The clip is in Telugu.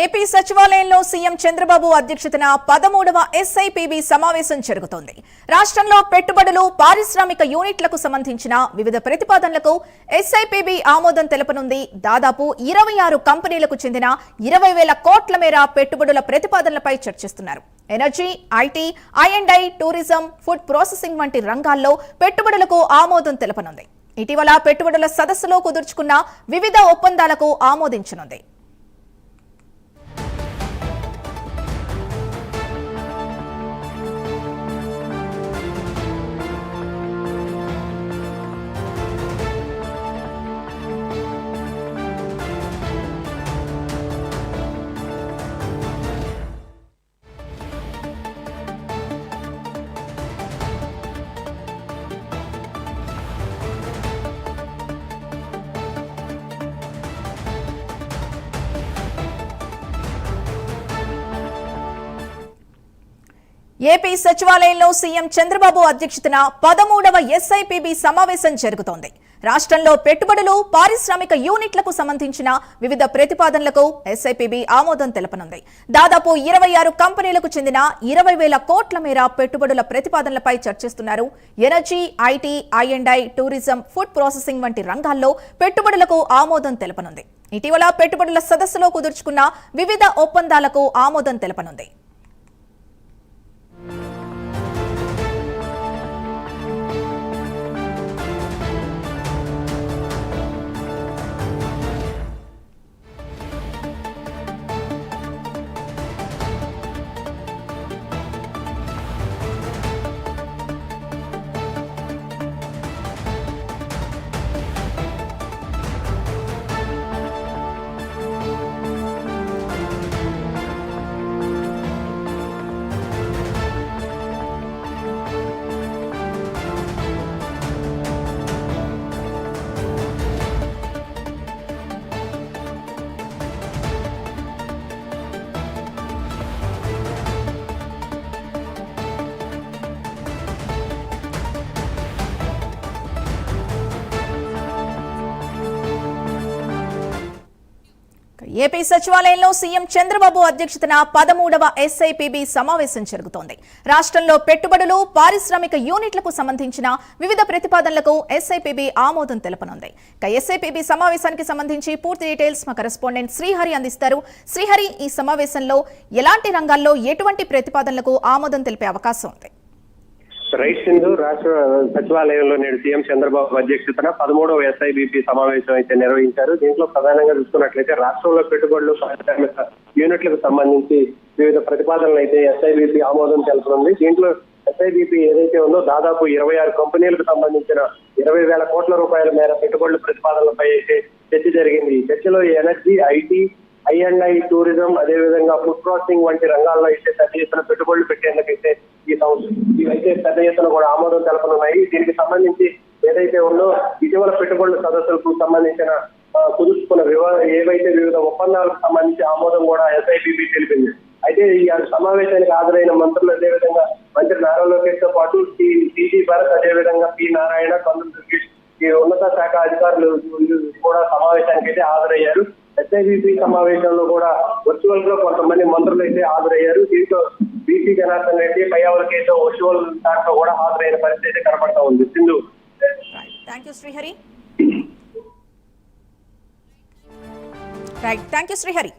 ఏపీ సచివాలయంలో సీఎం చంద్రబాబు అధ్యక్షతన 13వ ఎస్ఐపిబి సమావేశం జరుగుతోంది. రాష్ట్రంలో పెట్టుబడులు, పారిశ్రామిక యూనిట్లకు సంబంధించిన వివిధ ప్రతిపాదనలకు ఎస్ఐపిబి ఆమోదం తెలపనుంది. దాదాపు 26 కంపెనీలకు చెందిన 20,000 కోట్ల మేర పెట్టుబడుల ప్రతిపాదనలపై చర్చిస్తున్నారు. ఎనర్జీ, ఐటీ, ఐ&ఐ, టూరిజం, ఫుడ్ ప్రాసెసింగ్ వంటి రంగాల్లో పెట్టుబడులకు ఆమోదం తెలపనుంది. ఇటీవల పెట్టుబడుల సదస్సులో కుదుర్చుకున్న వివిధ ఒప్పందాలకు ఆమోదించనుంది. ఏపీ సచివాలయంలో సీఎం చంద్రబాబు అధ్యక్షతన 13వ ఎస్ఐపిబి సమావేశం జరుగుతోంది. రాష్ట్రంలో పెట్టుబడులు, పారిశ్రామిక యూనిట్లకు సంబంధించిన వివిధ ప్రతిపాదనలకు ఎస్ఐపిబి ఆమోదం తెలపనుంది. దాదాపు 26 కంపెనీలకు చెందిన 20,000 కోట్ల మేర పెట్టుబడుల ప్రతిపాదనలపై చర్చిస్తున్నారు. ఎనర్జీ, ఐటీ, ఐ&ఐ, టూరిజం, ఫుడ్ ప్రాసెసింగ్ వంటి రంగాల్లో పెట్టుబడులకు ఆమోదం తెలపనుంది. ఇటీవల పెట్టుబడుల సదస్సులో కుదుర్చుకున్న వివిధ ఒప్పందాలకు ఆమోదం తెలపనుంది. ఏపీ సచివాలయంలో సీఎం చంద్రబాబు అధ్యక్షతన 13వ ఎస్ఐపిబి సమావేశం జరుగుతోంది. రాష్ట్రంలో పెట్టుబడులు, పారిశ్రామిక యూనిట్లకు సంబంధించిన వివిధ ప్రతిపాదనలకు ఎస్ఐపిబి ఆమోదం తెలపనుంది. ఎస్ఐపిబి సమావేశానికి సంబంధించి పూర్తి డీటెయిల్స్ మా కరెస్పాండెంట్ శ్రీహరి అందిస్తారు. శ్రీహరి, ఈ సమావేశంలో ఎలాంటి రంగాల్లో ఎటువంటి ప్రతిపాదనలకు ఆమోదం తెలిపే అవకాశం ఉంది? రైట్ సింధు, రాష్ట్ర సచివాలయంలో నేడు సీఎం చంద్రబాబు అధ్యక్షతన 13వ ఎస్ఐబిపి సమావేశం అయితే నిర్వహించారు. దీంట్లో ప్రధానంగా చూసుకున్నట్లయితే రాష్ట్రంలో పెట్టుబడులు, పారిశ్రామిక యూనిట్లకు సంబంధించి వివిధ ప్రతిపాదనలు అయితే ఎస్ఐబిపి ఆమోదం తెలుపుతుంది. దీంట్లో ఎస్ఐబిపి ఏదైతే ఉందో దాదాపు 26 కంపెనీలకు సంబంధించిన 20,000 కోట్ల రూపాయల మేర పెట్టుబడుల ప్రతిపాదనలపై అయితే చర్చ జరిగింది. ఈ చర్చలో ఎనర్జీ, ఐటీ, ఐ&ఐ, టూరిజం, అదేవిధంగా ఫుడ్ ప్రాసెసింగ్ వంటి రంగాల్లో అయితే పెద్ద ఎత్తున పెట్టుబడులు పెట్టేందుకైతే ఇవైతే పెద్ద ఎత్తున కూడా ఆమోదం తెలపనున్నాయి. దీనికి సంబంధించి ఏదైతే ఉందో ఇటీవల పెట్టుబడుల సదస్సులకు సంబంధించిన కుదుర్చుకున్న ఏవైతే వివిధ ఒప్పందాలకు సంబంధించి ఆమోదం కూడా ఎస్ఐపిబి తెలిపింది. అయితే ఈ సమావేశానికి హాజరైన మంత్రులు, అదేవిధంగా మంత్రి నారా లోకేష్ తో పాటు సిజి భరత్, అదేవిధంగా పి నారాయణ, కందుల దుర్గేష్, ఈ ఉన్నత శాఖ అధికారులు కూడా సమావేశానికి అయితే హాజరయ్యారు. ఎస్ఐబిపి సమావేశంలో కూడా వర్చువల్ గా కొంతమంది మంత్రులు అయితే హాజరయ్యారు. దీంతో బీసీ జనార్దన్ రెడ్డి, పయ్యావులకేతో వర్చువల్ దాంట్లో కూడా హాజరైన పరిస్థితి కనబడతా ఉంది. Sindhu, thank you Srihari.